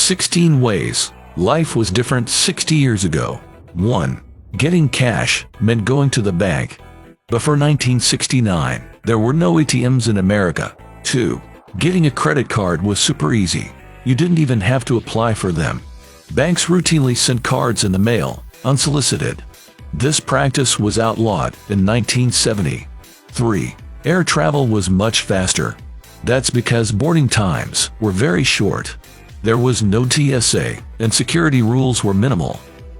16 ways life was different 60 years ago. 1. Getting cash meant going to the bank. Before 1969, there were no ATMs in America. 2. Getting a credit card was super easy. You didn't even have to apply for them. Banks routinely sent cards in the mail, unsolicited. This practice was outlawed in 1970. 3. Air travel was much faster. That's because boarding times were very short. There was no TSA, and security rules were minimal.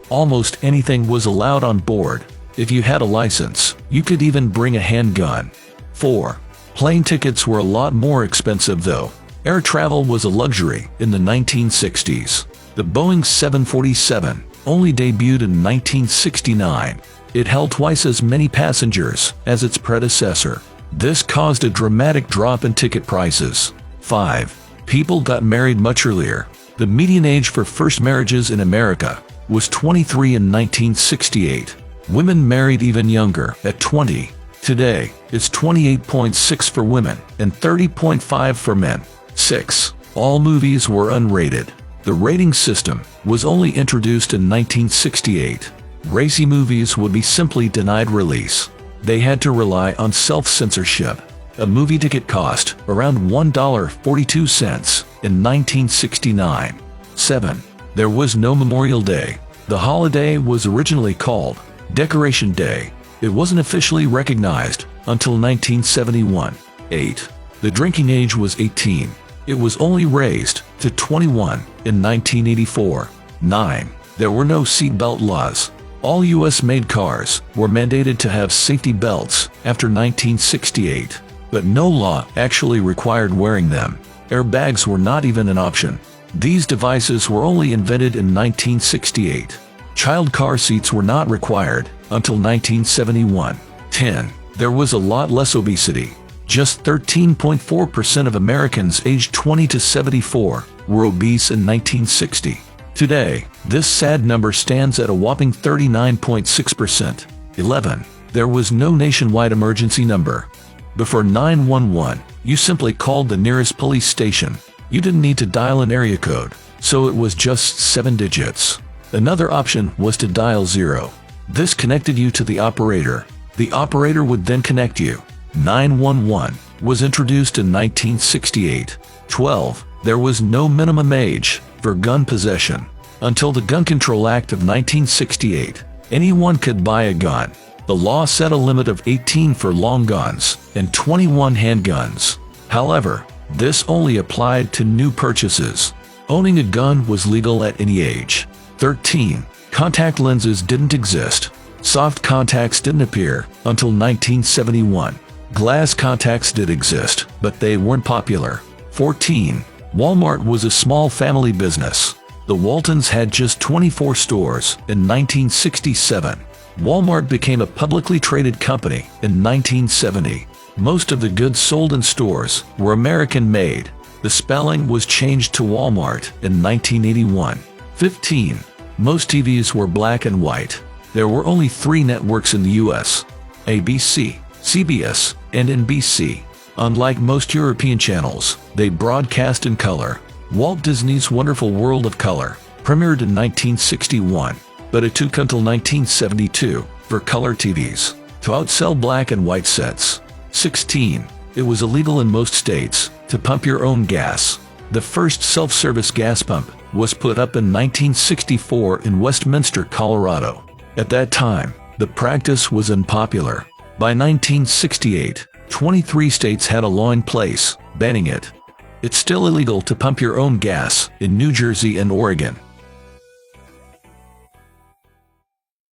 Almost anything was allowed on board. If you had a license, you could even bring a handgun. 4. Plane tickets were a lot more expensive though. Air travel was a luxury in the 1960s. The Boeing 747 only debuted in 1969. It held twice as many passengers as its predecessor. This caused a dramatic drop in ticket prices. 5. People got married much earlier. The median age for first marriages in America was 23 in 1968. Women married even younger, at 20. Today, it's 28.6 for women and 30.5 for men. 6. All movies were unrated. The rating system was only introduced in 1968. Racy movies would be simply denied release. They had to rely on self-censorship. A movie ticket cost around $1.42 in 1969. 7. There was no Memorial Day. The holiday was originally called Decoration Day. It wasn't officially recognized until 1971. 8. The drinking age was 18. It was only raised to 21 in 1984. 9. There were no seatbelt laws. All U.S.-made cars were mandated to have safety belts after 1968, but no law actually required wearing them. Airbags were not even an option. These devices were only invented in 1968. Child car seats were not required until 1971. 10. There was a lot less obesity. Just 13.4% of Americans aged 20 to 74 were obese in 1960. Today, this sad number stands at a whopping 39.6%. 11. There was no nationwide emergency number. Before 911, you simply called the nearest police station. You didn't need to dial an area code, so it was just 7 digits. Another option was to dial 0. This connected you to the operator. The operator would then connect you. 911 was introduced in 1968. 12. There was no minimum age for gun possession. Until the Gun Control Act of 1968, anyone could buy a gun. The law set a limit of 18 for long guns and 21 handguns. However, this only applied to new purchases. Owning a gun was legal at any age. 13. Contact lenses didn't exist. Soft contacts didn't appear until 1971. Glass contacts did exist, but they weren't popular. 14. Walmart was a small family business. The Waltons had just 24 stores in 1967. Walmart became a publicly traded company in 1970. Most of the goods sold in stores were American-made. The spelling was changed to Walmart in 1981. 15. Most TVs were black and white. There were only 3 networks in the U.S. ABC, CBS, and NBC. Unlike most European channels, they broadcast in color. Walt Disney's Wonderful World of Color premiered in 1961, but it took until 1972 for color TVs to outsell black and white sets. 16. It was illegal in most states to pump your own gas. The first self-service gas pump was put up in 1964 in Westminster, Colorado. At that time, the practice was unpopular. By 1968, 23 states had a law in place banning it. It's still illegal to pump your own gas in New Jersey and Oregon.